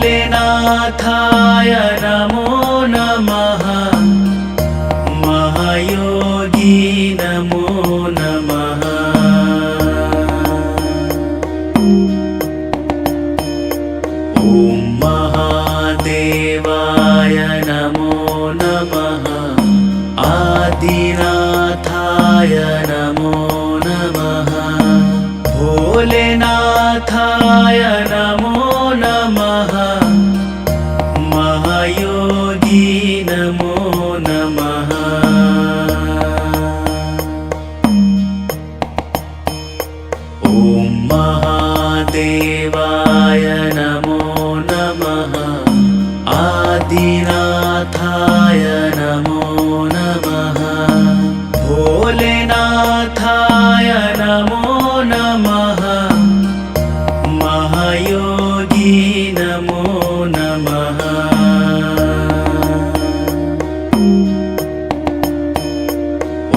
भोलेनाथाय नमो नमः। महायोगी नमो नमः। ॐ महादेवाय नमो नमः। आदिनाथाय नमो नमः। भोलेनाथाय नमो नमः। महायोगी नमो नमः। ॐ महादेवाय नमो नमः। आदिनाथाय नमो नमः। भोलेनाथाय नमो नमः। महायोगी नमो नमः।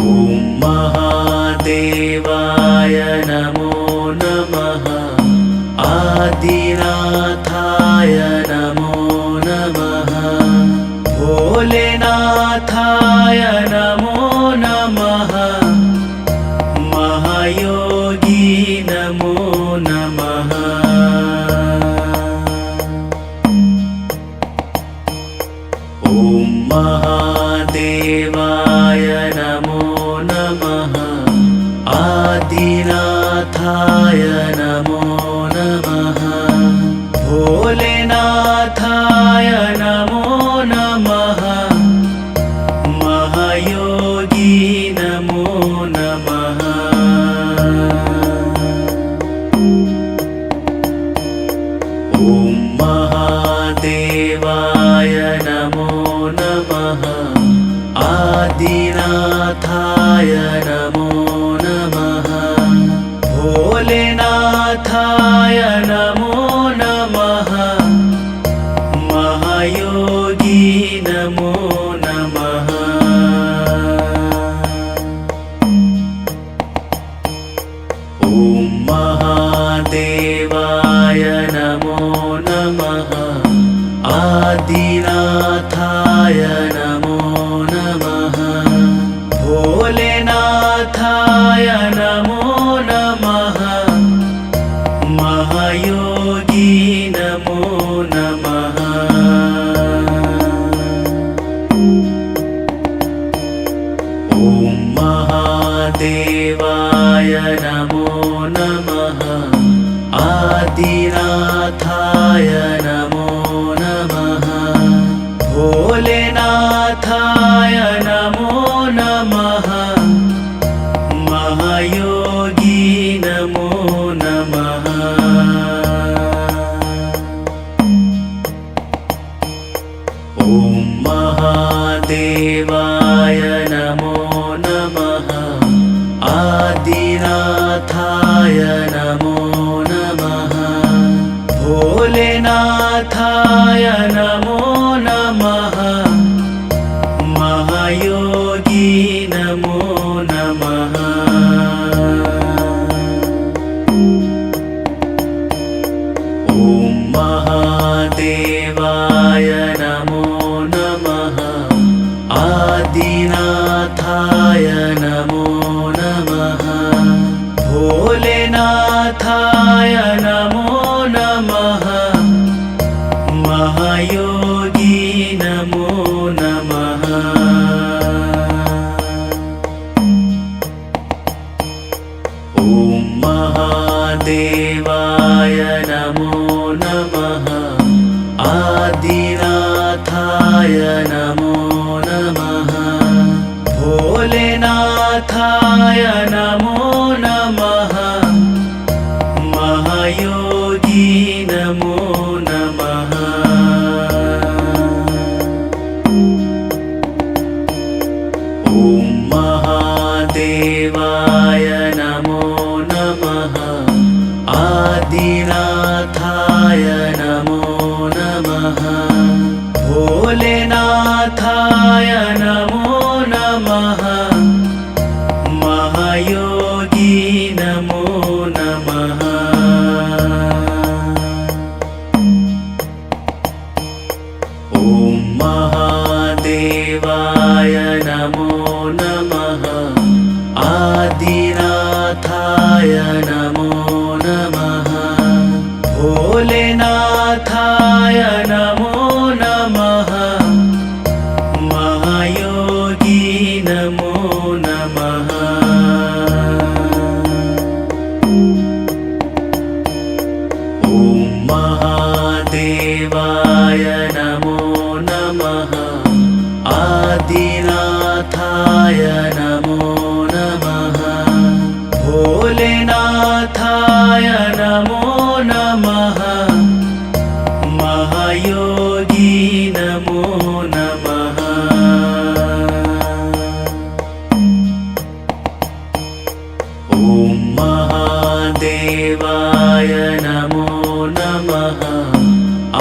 ॐ महादेवाय नमो नमः। आदिनाथाय नमो नमः। भोलेनाथाय नमो नमः। महायोगी नमो नमः। ॐ महादेवाय नमो नमः। आदिनाथाय नमो नमः। भोलेनाथाय नमो नमः। महायोगी नमो नमः। ॐ महादेवाय नमो नमः। आदिनाथाय नमो नमः। भोलेनाथाय नमो नमः। महायोगी नमो नमः। ॐ महादेवाय नमो नमः। आदिनाथाय नमो नमः। भोलेनाथाय नमो नमः। महायोगी नमो नमः। ॐ महादेवाय नमो नमः। आदिनाथाय नमो नमः। भोलेनाथाय नमो नमः। महायोगी नमो नमः। ॐ महादेवाय नमो नमः। आदिनाथाय नमो नमः। भोलेनाथाय नमो नमः। महायोगी नमो नमः। ॐ महादेवाय नमो नमः। आदिनाथाय नमो नमः। भोलेनाथाय नमो नमः। महायोगी नमो नमः। ॐ महादेवाय नमो नमः। आदिनाथाय नमो नमः। भोलेनाथाय नमो नमः। महायोगी नमो नमः। ॐ महादेवाय नमो नमः। आदिनाथाय नमो नमः। भोलेनाथाय नमो नमः। महायोगी नमो नमः। भोलेनाथाय नमो नमः महायोगी नमो नमः ॐ महादेवाय नमो नमः आदिनाथाय नमो नमः भोलेनाथाय नमो नमः महायोगी नमो नमः ॐ महादेवाय नमो नमः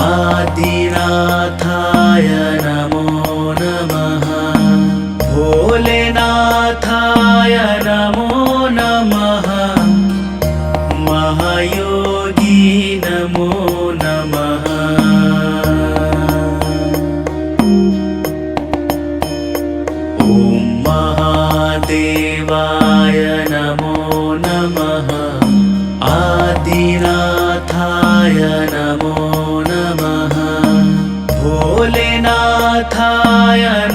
आदिनाथाय नमो नमः भोलेनाथाय नमो नमः महायोगी नमो नमः ॐ महादेवाय नमो नमः आदिनाथाय नमो नमः भोलेनाथाय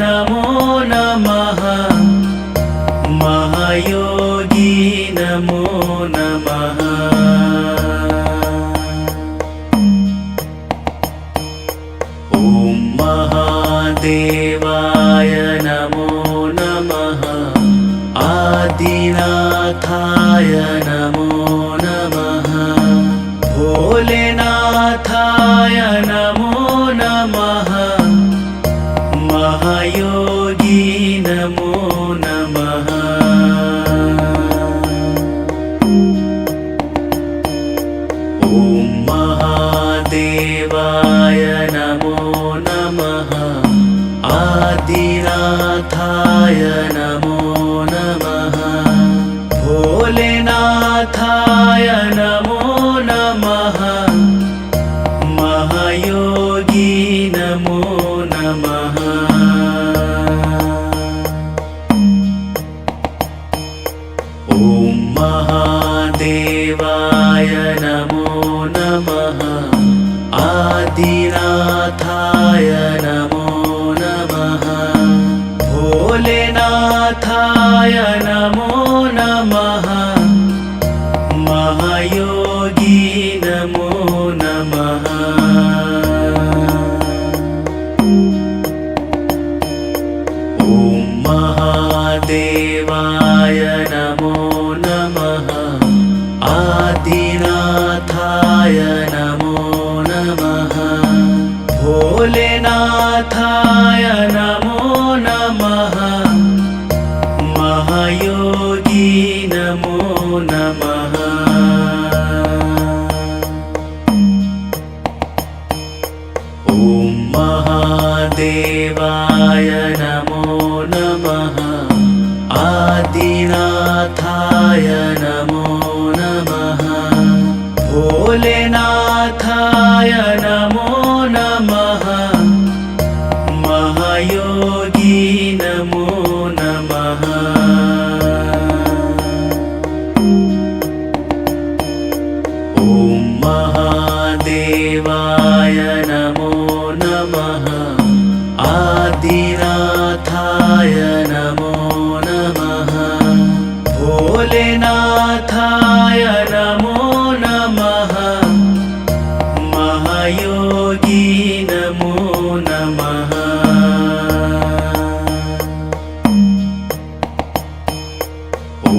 नमो नमः महायोगी नमो नमः ॐ महादेवाय नमो नमः आदिनाथाय नमो नमः भोलेनाथाय नमो नमः महायोगी नमो नमः ॐ महादेवाय नमो नमः आदिनाथाय नमो नमः भोलेनाथाय नमो नमः महायोगी नमो नमः ॐ महादेवाय नमो नमः आदिनाथाय नमो नमः भोलेनाथाय नमो नमः महायोगी नमो नमः ॐ महादेवाय नमो नमः आदिनाथाय नमो नमः भोलेनाथाय नमो नमः महायोगी नमो नमः ॐ महादेवाय नमो नमः आदिनाथाय नमो नमः भोलेनाथाय नमो नमः महायोगी नमो नमः ॐ महादेवाय नमो नमः आदिनाथाय नमो नमः भोलेनाथाय नमो नमः महायोगी नमो नमः ॐ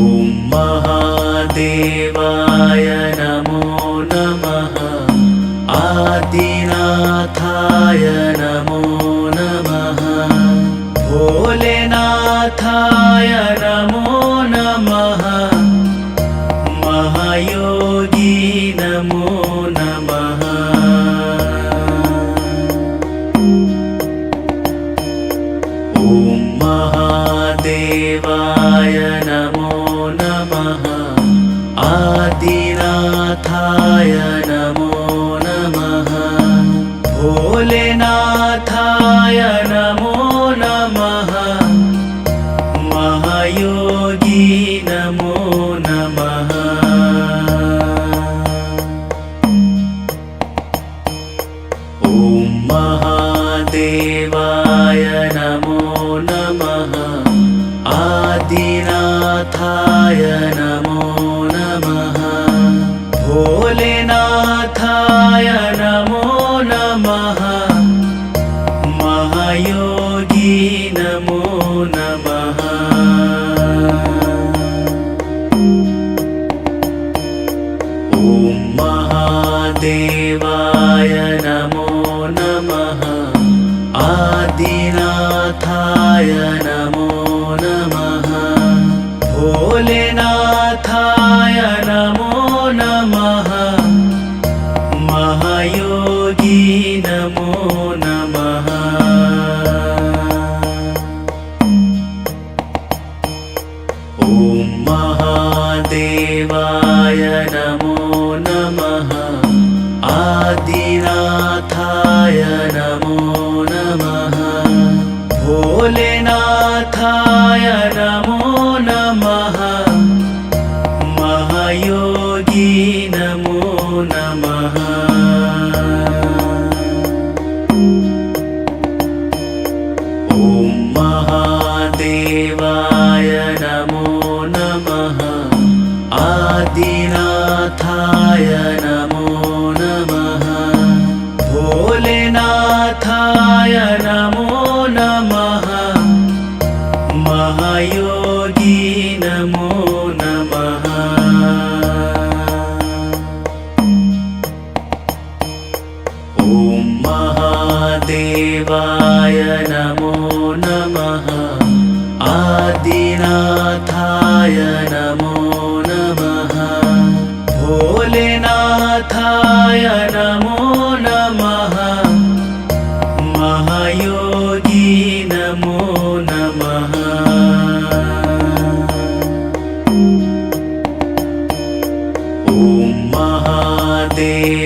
महादेवाय नमो नमः आदिनाथाय नमो नमः भोलेनाथाय नमो नमः महायोगी नमो नमः ॐ महादेवाय नमो नमः आदिनाथाय नमो नमः भोलेनाथाय नमो नमः महायोगी नमो नमः ॐ भोलेनाथाय नमो नमः भोलेनाथाय नमो नमः महायोगी नमो नमः ॐ महादेवाय नमो नमः आदिनाथाय नमो नमः भोलेनाथाय नमो नमः महायोगी नमो नमः ॐ महादेवाय नमो नमः आदिनाथाय नमो नमः भोलेनाथाय नमो नमः महायोगी नमो नमः ॐ महादेवाय नमो नमः आदिनाथाय नमो नमः भोलेनाथाय नमो नमः महायोगी नमो नमः ॐ महादेवाय नमो नमः आदिनाथाय नमो नमः भोलेनाथाय नमो नमः महायोगी नमो नमः ॐ महादेवाय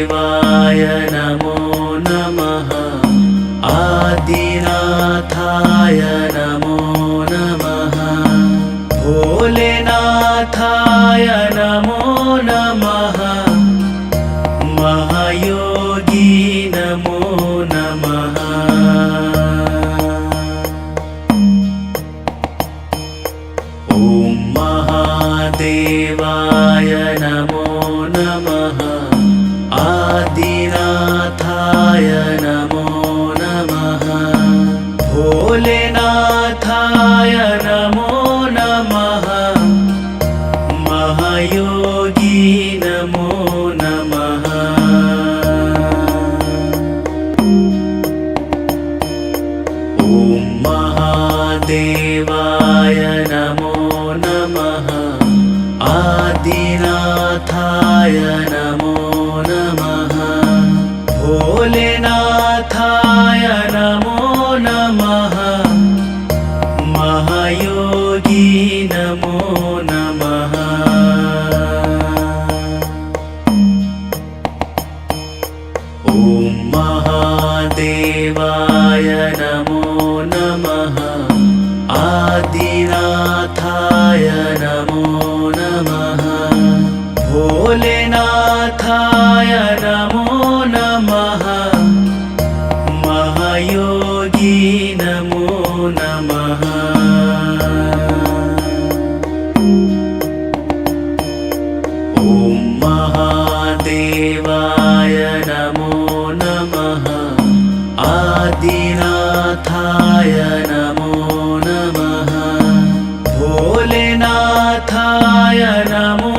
नमो नमः आदिनाथाय नमो नमः भोलेनाथाय नमो नमः महायोगी नमो नमः ॐ महादेवाय नमो नमः आदिनाथाय नमो नमः भोलेनाथाय नमो नमः महायोगी नमो नमः ॐ महादेवाय नमो नमः आदिनाथाय नमो नमः भोलेनाथाय नमो नमः महायोगी नमो नमः ॐ महादेवाय नमो नमः आदिनाथाय नमो नमः भोलेनाथाय नमो नमः महायोगी नमो नमः ॐ महादेवाय नमो नमः आदिनाथाय नमो नमः भोलेनाथाय नमो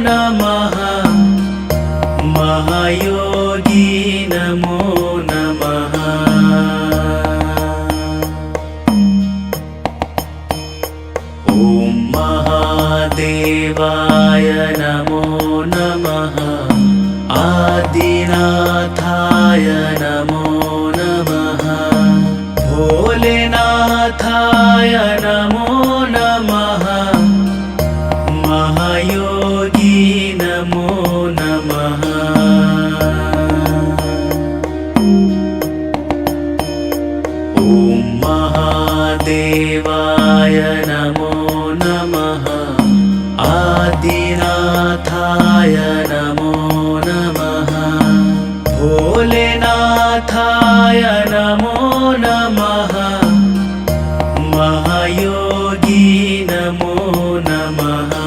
नमः महायोगी नमो नमः ॐ महादेवाय नमो नमः आदिनाथाय नमो नमः भोलेनाथाय नमो नमः महायोगी नमो नमः ॐ महादेवाय नमो नमः आदिनाथाय नमो नमः भोलेनाथाय नमो नमः महायोगी नमो नमः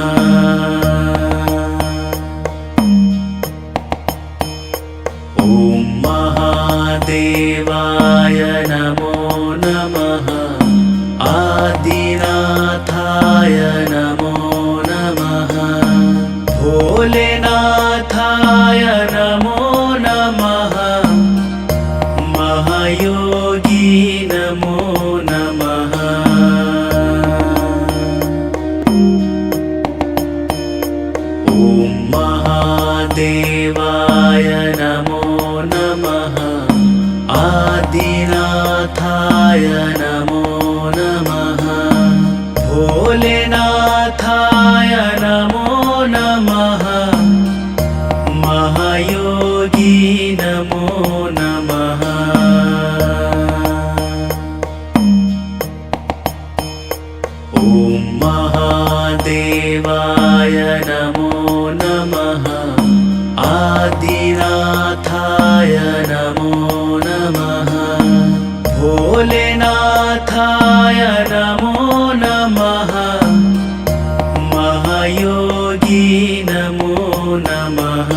महायोगी नमो नमः। ॐ महादेवाय नमो नमः। आदिनाथाय नमो नमः। भोलेनाथाय नमो नमः। महायोगी नमो नमः। ॐ महादेवाय नमो नमः। आदिनाथाय नमो नमः। भोलेनाथाय नमो नमः। महायोगी नमो नमः।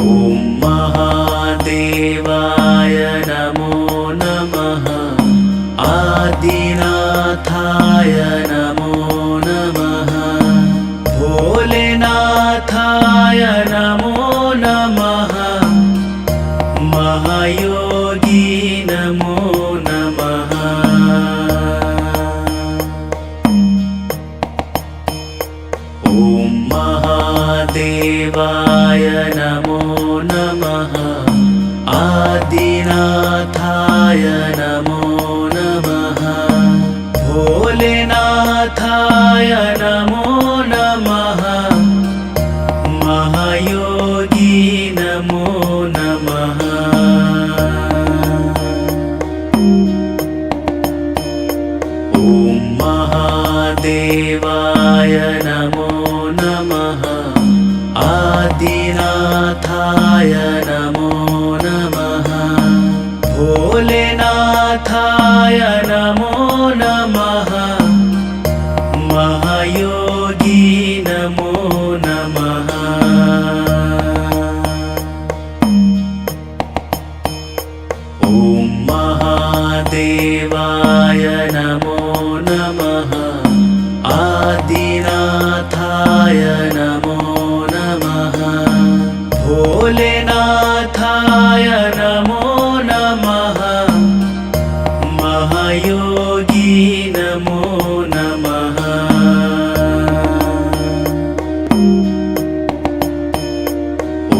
ॐ महादेवाय नमो नमः। आदिनाथाय नमो नमः। भोलेनाथाय नमो नमः। महायोगी नमो नमः। ॐ महादेवाय नमो नमः। आदिनाथाय नमो नमः। भोलेनाथाय नमो नमः। महायोगी नमो नमः। ॐ महादेवाय नमो नमः। आदिनाथाय नमो नमः। भोलेनाथाय नमो नमः। महायोगी नमो नमः। ॐ महादेवाय नमो नमः। आदिनाथाय नमो नमः। भोलेनाथाय नमो नमः। महायोगी नमो नमः। ॐ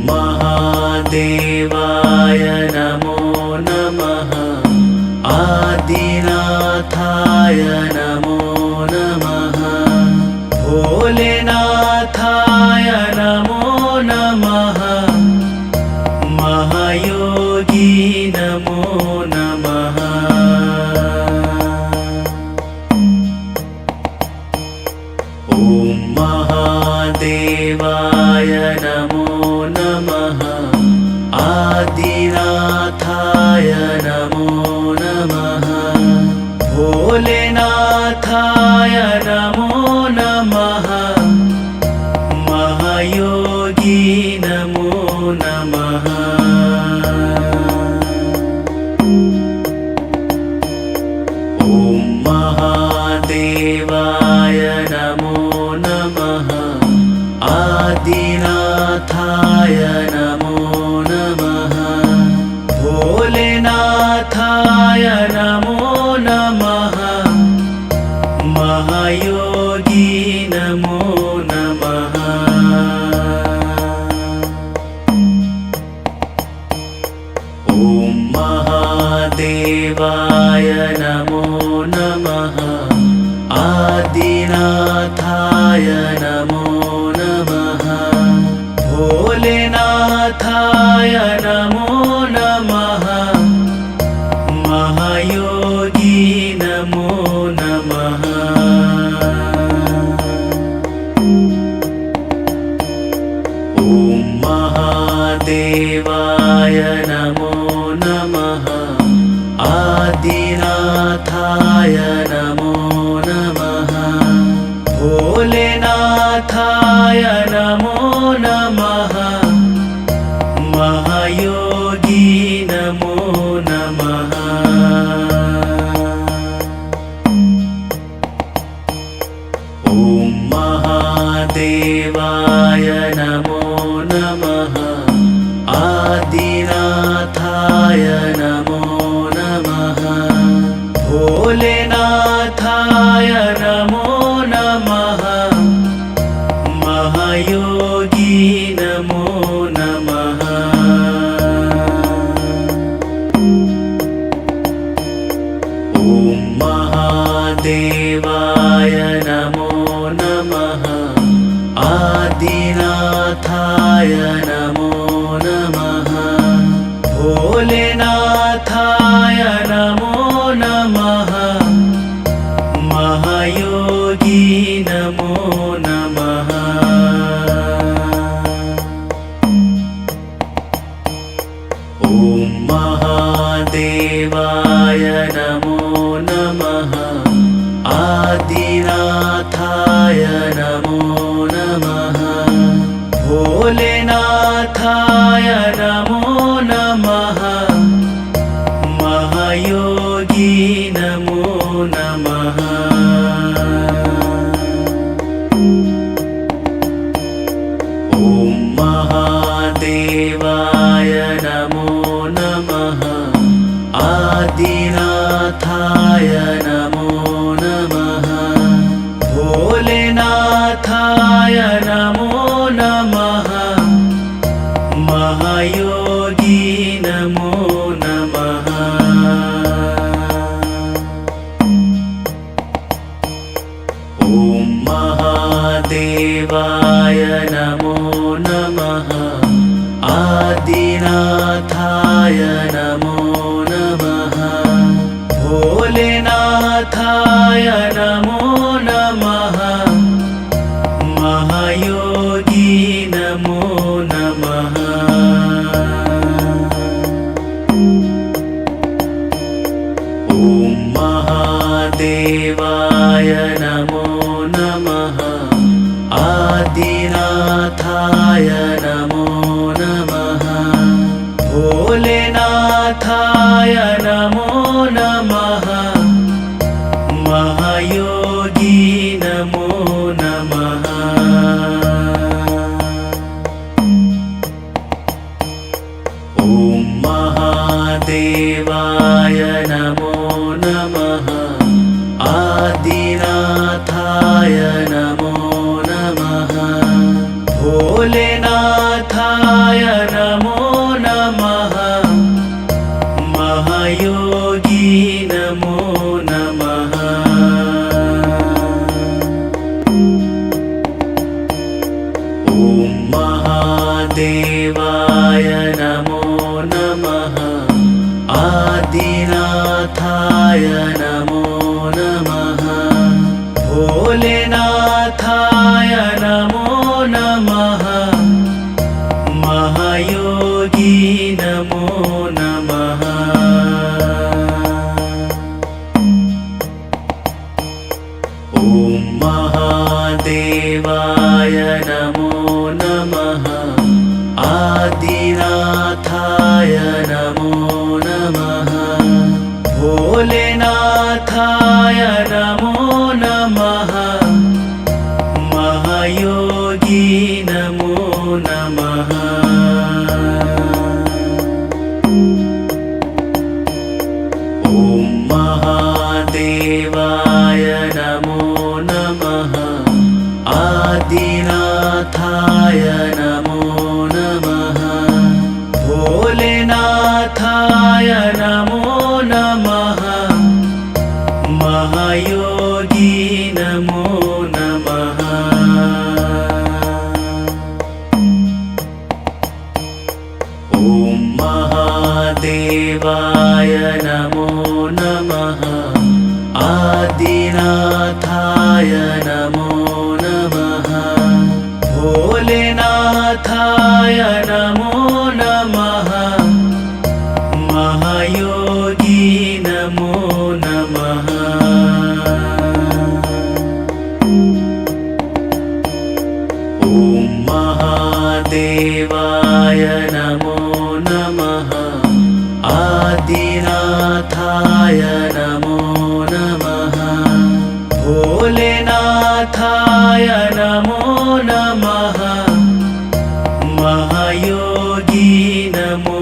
महादेवाय नमो नमः। आदिनाथाय नमो नमः। भोलेनाथाय नमो नमः। महायोगी नमो नमः। ॐ महादेवाय नमो नमः। आदिनाथाय नमो नमः। भोलेनाथाय नमो नमः। महायोगी नमो नमः। ॐ महादेवाय नमो नमः। आदिनाथाय नमो नमः। भोलेनाथाय नमो नमः। महायोगी नमो नमः। ॐ महादेवाय नमो नमः। आदिनाथाय नमो नमः। भोलेनाथाय नमो नमः। महायोगी नमो नमः। ॐ महादेवाय नमो नमः। आदिनाथाय नमो नमः। भोलेनाथाय नमो नमः। महायोगी नमो नमः। ॐ महादेवाय नमो नमः। नमो नमः भोलेनाथाय नमो नमः महायोगी नमो नमः ॐ महादेवाय नमो नमः आदिनाथाय नमो नमः भोलेनाथाय नमो नमः महायोगी नमो नमः ॐ महादेवाय नमो नमः आदिनाथाय नमो नमः भोलेनाथाय नमो नमः महायोगी नमो नमः ॐ महादेवाय नमो नमः आदिनाथाय नमो नमः भोलेनाथाय नमो नमः महायोगी नमो नमः ॐ महादेवाय नमो नमः आदिनाथाय नमो नमः भोलेनाथाय नमो नमः महायोगी नमो नमः ॐ महादेवाय नमो नमः आदिनाथाय नमो नमः भोलेनाथाय नमो नमः महायोगी नमो नमः ॐ महादेवाय नमो नमः आदिनाथाय नमो नमः भोलेनाथाय नमो नमः महायोगी नमो नमः ॐ महादेवाय नमो नमः आदिनाथाय नमो नमः भोलेनाथाय नमो नमः महायोगी नमो नमः ॐ महादेवाय नमो नमः आदिनाथाय नमो नमः भोलेनाथाय नमो नमः महायोगी नमो नमः ॐ महादेवाय नमो नमः आदिनाथाय नमो नमः भोलेनाथाय नमो नमः महायोगी नमो नमः ॐ महादेवाय नमो नमः आदिनाथाय नमो नमः भोलेनाथाय नमो नमः महायोगी नमो नमः ॐ महादेवाय नमो नमः आदिनाथाय नमो नमः भोलेनाथाय नमो नमः महायोगी नमो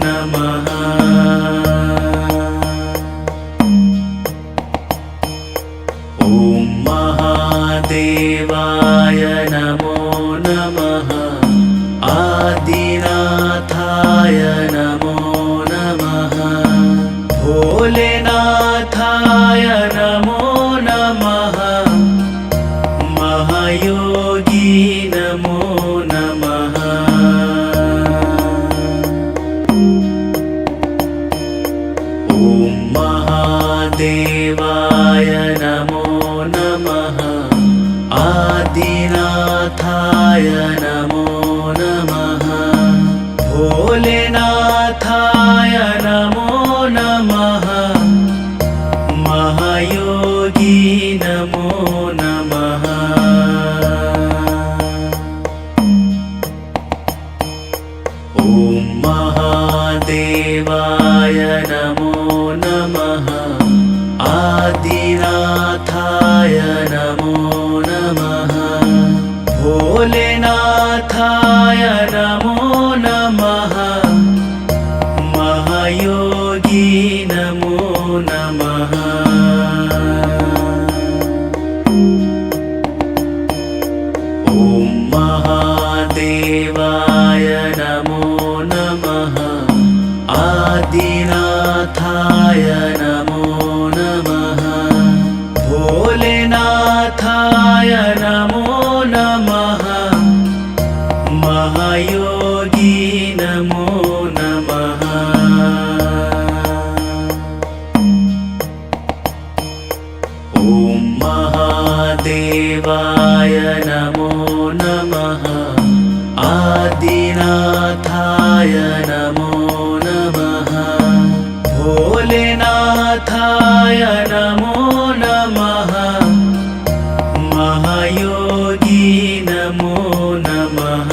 नमः ॐ महादेवाय नमो नमः। आदिनाथाय नमो नमः। भोलेनाथाय नमो नमः। महायोगी नमो नमः। ॐ महादेवाय नमो नमः। आदिनाथाय नमो नमः। भोलेनाथाय नमो नमः। महायोगी नमो नमः। ॐ महादेवाय नमो नमः। आदिनाथाय नमो नमः। भोलेनाथाय नमो नमः। महायोगी नमो नमः।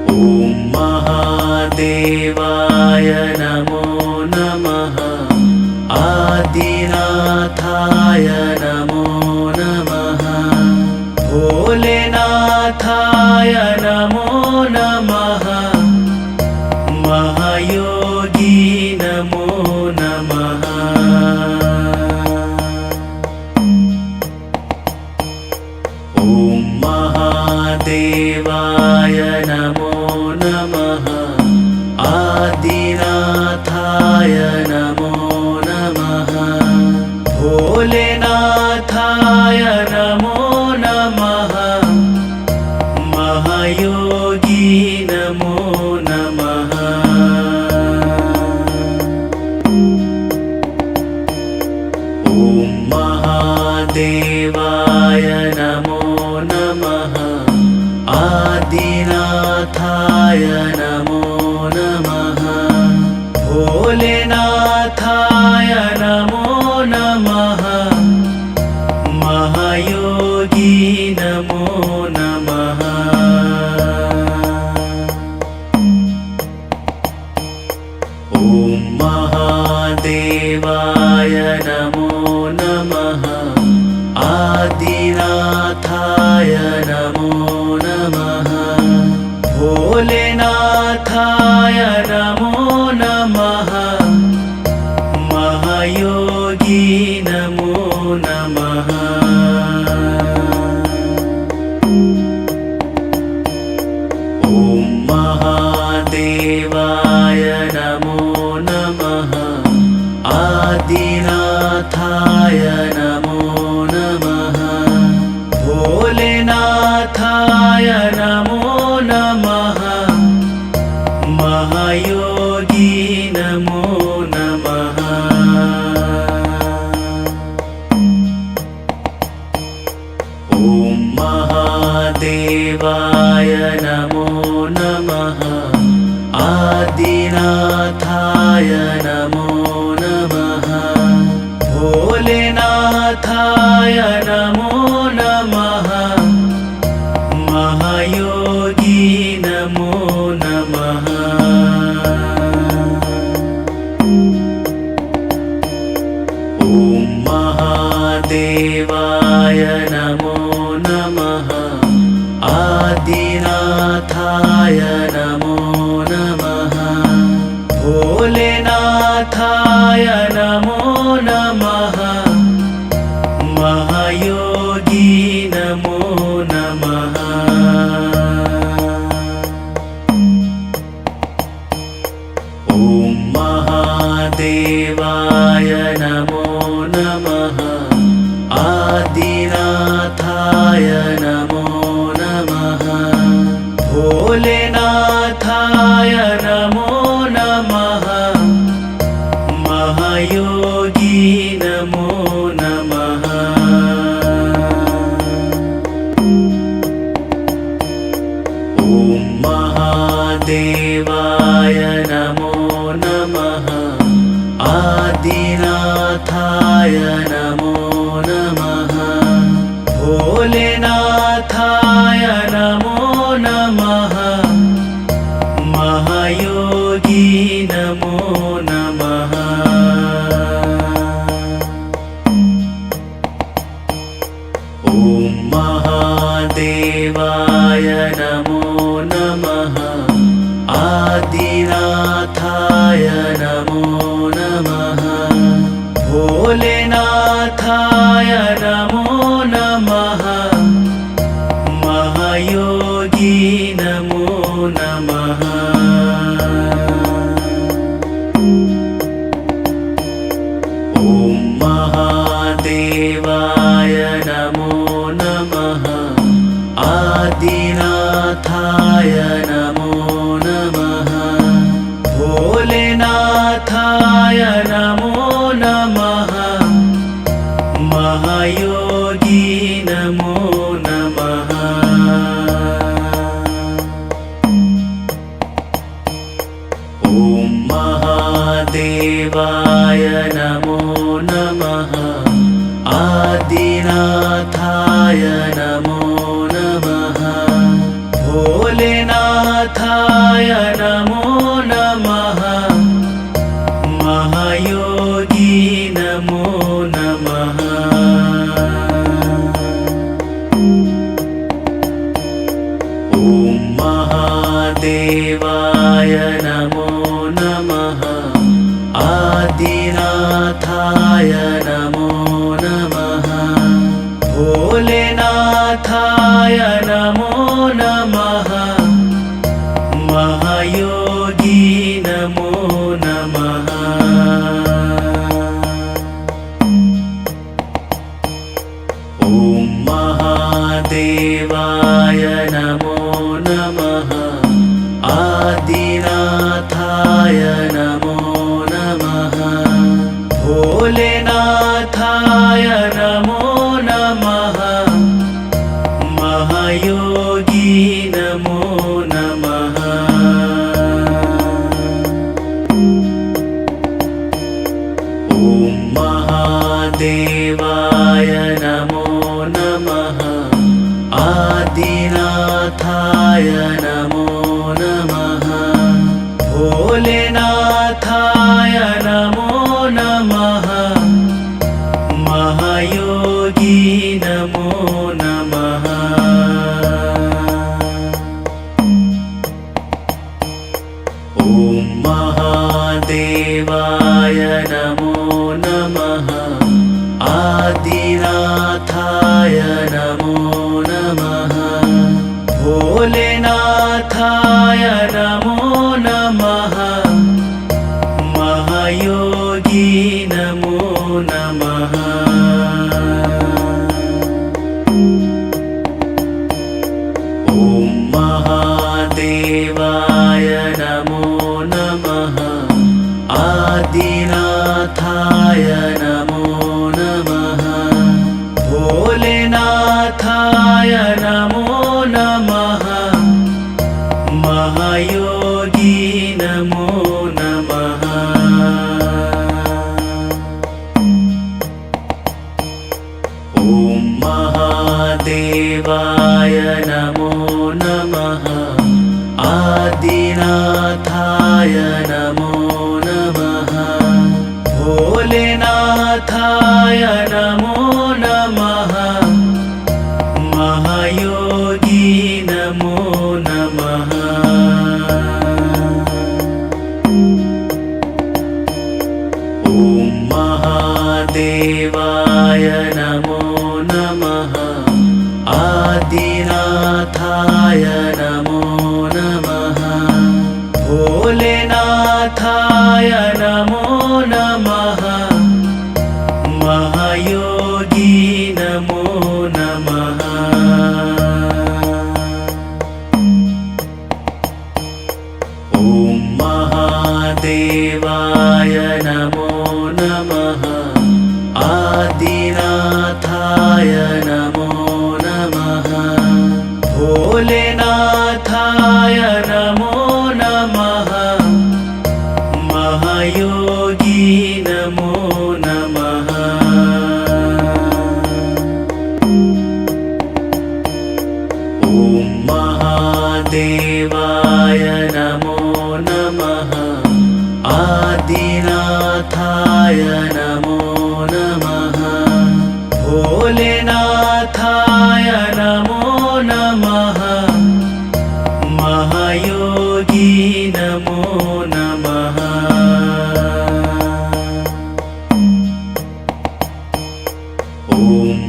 ॐ महादेवाय नमो नमः। आदिनाथाय नमो नमः। भोलेनाथाय नमो नमः। महायोगी नमो नमः। ॐ महादेवाय नमो नमः। आदिनाथाय नमो नमः। भोलेनाथाय नमो नमः। महायोगी नमो नमः। ॐ महादेवाय नमो नमः। आदिनाथाय नमो नमः। भोलेनाथाय नमो नमः। महायोगी नमो नमः। ॐ महादेवाय नमो नमः। आदिनाथाय नमो नमः। भोलेनाथाय नमो नमः। महायोगी नमो नमः। ॐ महादेवाय नमो नमः। आदिनाथाय नमो नमः। भोलेनाथाय नमो नमः। महायोगी नमो नमः। ॐ महादेवाय नमो नमः। आदिनाथाय नमो नमः। भोलेनाथाय नमो नमः। महायोगी नमो नमः। ॐ महादेवाय नमो नमः। आदि भोलेनाथाय नमो नमः महायोगी नमो नमः ॐ महादेवाय नमो नमः आदिनाथाय नमो नमः भोलेनाथाय नमो नमः महायोगी नमो नमः ॐ महादेवाय नमो नमः आदिनाथाय नमो नमः भोलेनाथाय नमो नमः महायोगी नमो नमः ॐ महादेवाय नमो नमः आदिनाथाय नमो नमः भोलेनाथाय नमो नमः महायोगी नमो नमः ॐ महादेवाय नमो नमः आदिनाथाय नमो नमः भोलेनाथाय नमो नमः महायोगी नमो नमः ॐ महादेवाय नमो नमः आदिनाथाय नमो नमः भोलेनाथाय नमो नमः महायोगी नमो नमः ॐ महादेवाय नमो नमः आदिनाथाय नमो नमः भोलेनाथाय नमो नमः महायोगी नमो नमः ॐ महादेवाय नमो नमः आदिनाथाय नमो नमः भोलेनाथाय नमो नमः महायोगी नमो नमः ॐ महादेवाय नमो नमः आदिनाथाय नमो नमः भोलेनाथाय नमो नमः महायोगी नमो नमः ॐ महादेवाय नमो नमः आदिनाथाय नमो नमः भोलेनाथाय नमो नमः महायोगी नमो नमः ॐ महादेवाय नमो नमः आदिनाथाय नमो नमः भोलेनाथाय नमो नमः महायोगी नमो नमः ॐ महादेवाय नमो नमः आदिनाथाय नमो नमः भोलेनाथाय नमो नमः महायोगी नमो नमः ॐ भोलेनाथाय नमो नमः महायोगी नमो नमः ॐ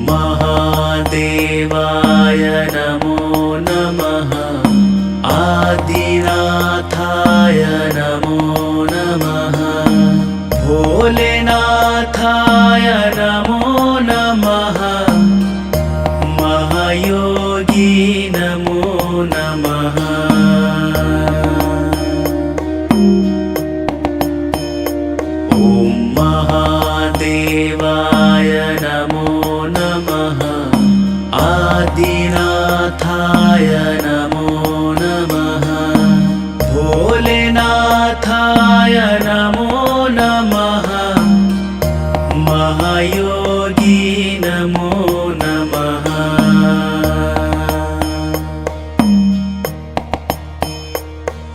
महादेवाय नमो नमः आदिनाथाय नमो नमः भोलेनाथाय नमो नमः महायोगी नमो नमः ॐ महादेवाय नमो नमः आदिनाथाय नमो नमः भोलेनाथाय नमो नमः महायोगी नमो नमः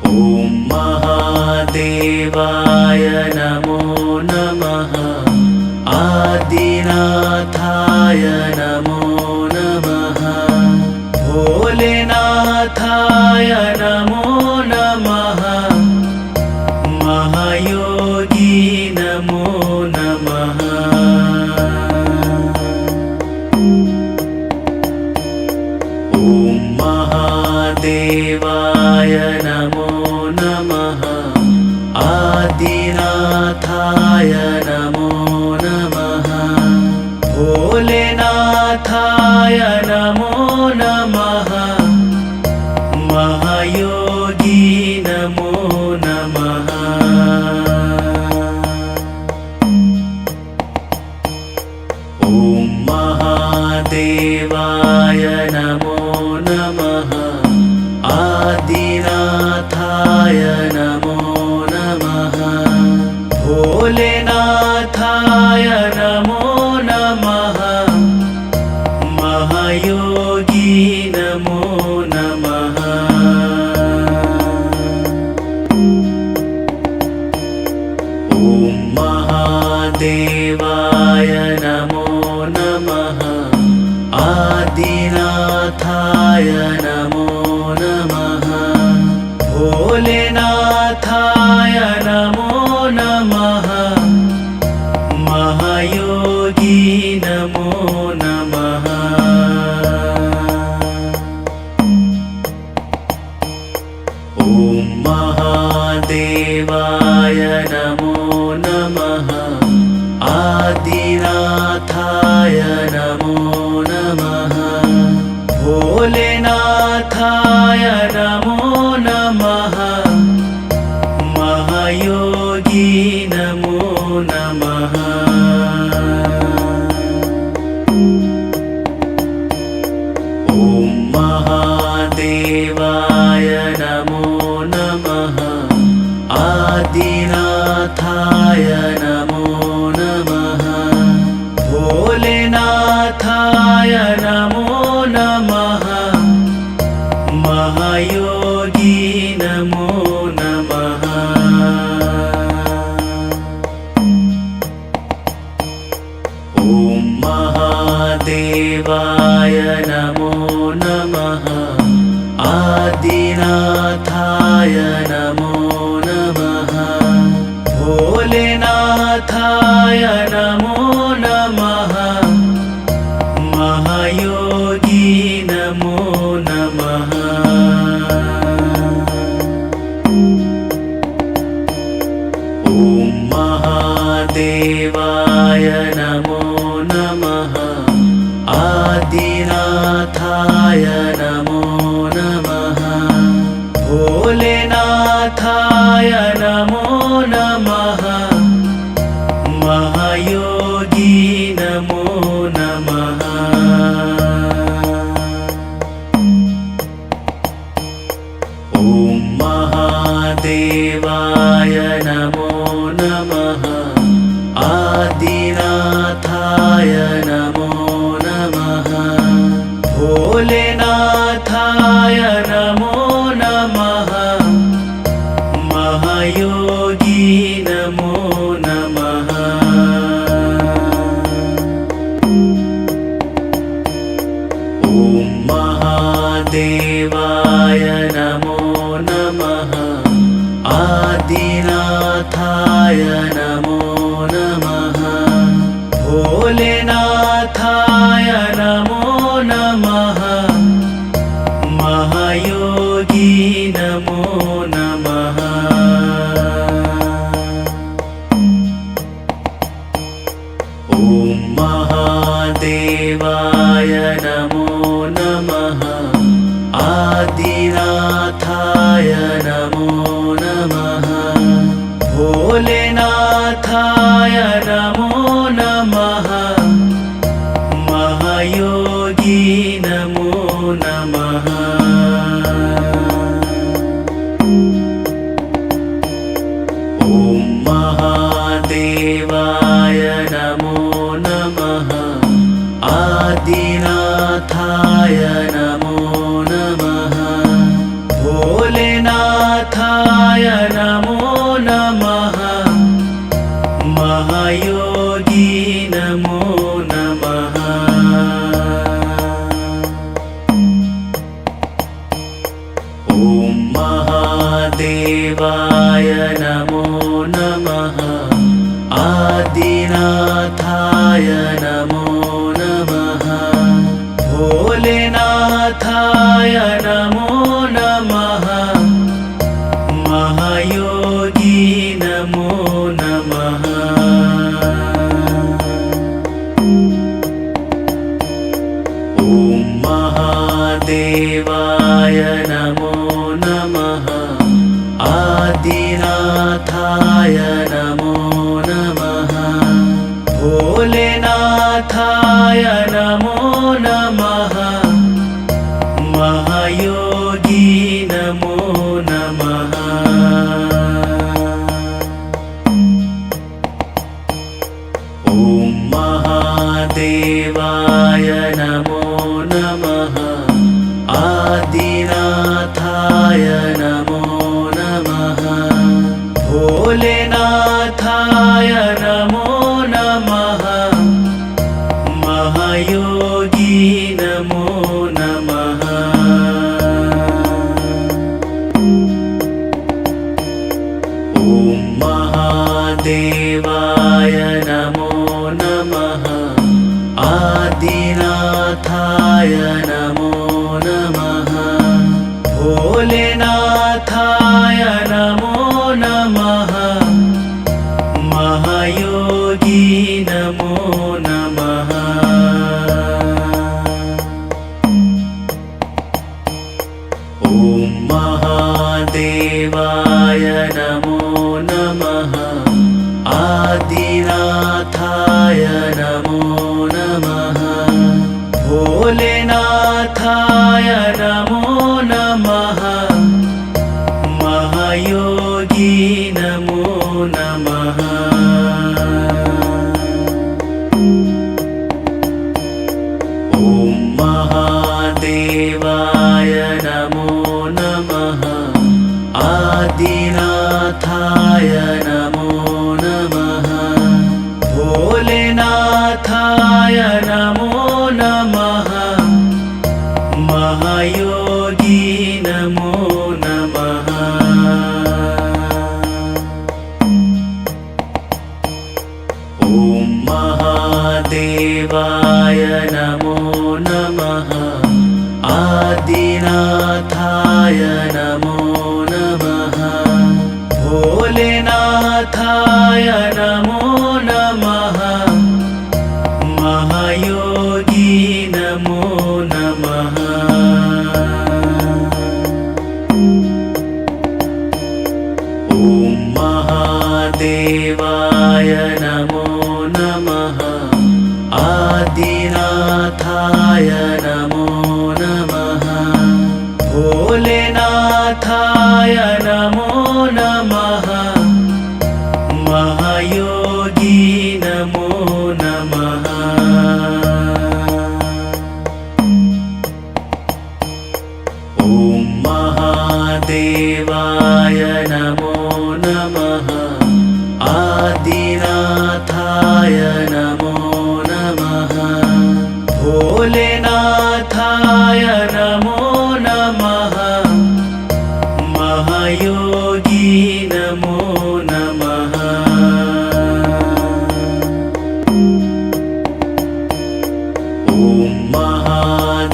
ॐ महादेवाय नमो नमः आदिनाथाय नमो नमः भोलेनाथाय नमो नमः महायोगी नमो नमः ॐ महादेवाय नमो नमः आदिनाथाय नमो नमः भोलेनाथाय नमो नमः महायोगी नमो नमः ॐ महादेवाय नमो नमः आदिनाथाय नमो नमः भोलेनाथाय नमो नमः महायोगी नमो नमः ॐ महादेवाय नमो नमः आदिनाथाय नमो नमः भोलेनाथाय नमो नमः महायोगी नमो नमः ॐ महादेवाय नमो नमः आदिनाथाय नमो नमः भोलेनाथाय नमो नमः महायोगी नमो नमः ॐ महादेवाय नमो नमः आदिनाथाय नमो नमः भोलेनाथाय नमो नमः महायोगी नमो नमः ॐ महादेवाय नमो नमः आदिनाथाय नमो नमः भोलेनाथाय नमो नमः महायोगी नमो नमः ॐ महादेवाय नमो नमः आदिनाथाय नमो नमः भोलेनाथाय नमो नमः महायोगी नमो नमः ॐ महादेवाय नमो नमः आदिनाथाय नमो नमः भोलेनाथाय नमो नमः महायोगी नमो नमः ॐ महादेवाय नमो नमः आदिनाथाय नमो नमः भोलेनाथाय नमो नमः महायोगी नमो नमः ॐ महादेवाय नमो नमः आदिनाथाय नमो नमः भोलेनाथाय नमो नमः महायोगी नमो नमः ॐ महादेवाय नमो नमः आदिनाथाय नमो नमः भोलेनाथाय नमो नमः महायोगी नमो नमः ॐ महादेवाय नमो नमः आदिनाथाय नमो नमः भोलेनाथाय नमो नमः महायोगी नमो नमः ॐ महादेवाय नमो नमः आदिनाथाय नमो नमः भोलेनाथाय नमो नमः महायोगी नमो नमः ॐ महादेवाय नमो नमः आदिनाथाय नमो नमः भोलेनाथाय नमो नमः महायोगी नमो नमः ॐ महादेवाय नमो नमः आदिनाथाय नमो नमः भोलेनाथाय नमो नमः महायोगी नमो नमः ॐ महादेवाय नमो नमः आदिनाथाय नमो नमः भोलेनाथाय नमो नमः महायोगी नमो नमः ॐ महादेवाय नमो नमः आदिनाथाय नमो नमः भोलेनाथाय नमो नमः महायोगी नमो नमः ॐ महादेवाय नमो नमः आदिनाथाय नमो नमः भोलेनाथाय नमो नमः महायोगी नमो नमः ॐ महादेवाय नमो नमः आदिनाथाय नमो नमः भोलेनाथाय नमो नमः महायोगी नमो नमः ॐ महादेवाय नमो नमः आदिनाथाय नमो नमः भोलेनाथाय नमो नमः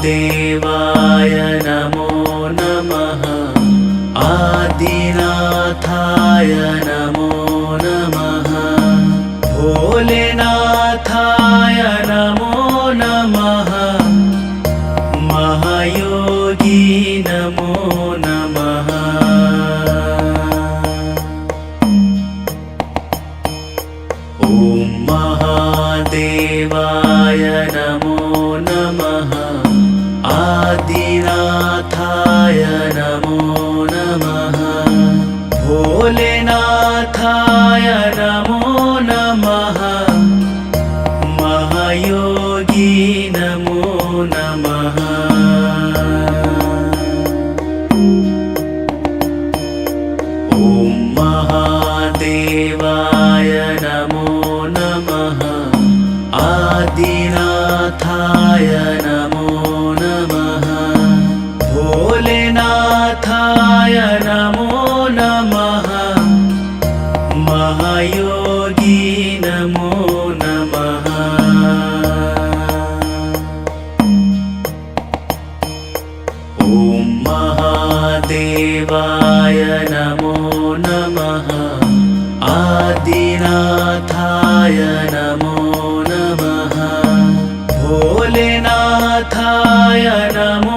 महादेवाय नमो नमः आदिनाथाय नमो नमः भोलेनाथाय नमो नमः महायोगी नमो नमः ॐ महादेवाय नमो नमः आदिनाथाय नमो नमः भोलेनाथाय नमो नमः महायोगी नमो नमः ॐ महादेवाय नमो नमः आदिनाथाय नमो नमः भोलेनाथाय नमो नमः महायोगी नमो नमः ॐ महादेवाय नमो नमः आदिनाथाय नमो नमः भोलेनाथाय नमो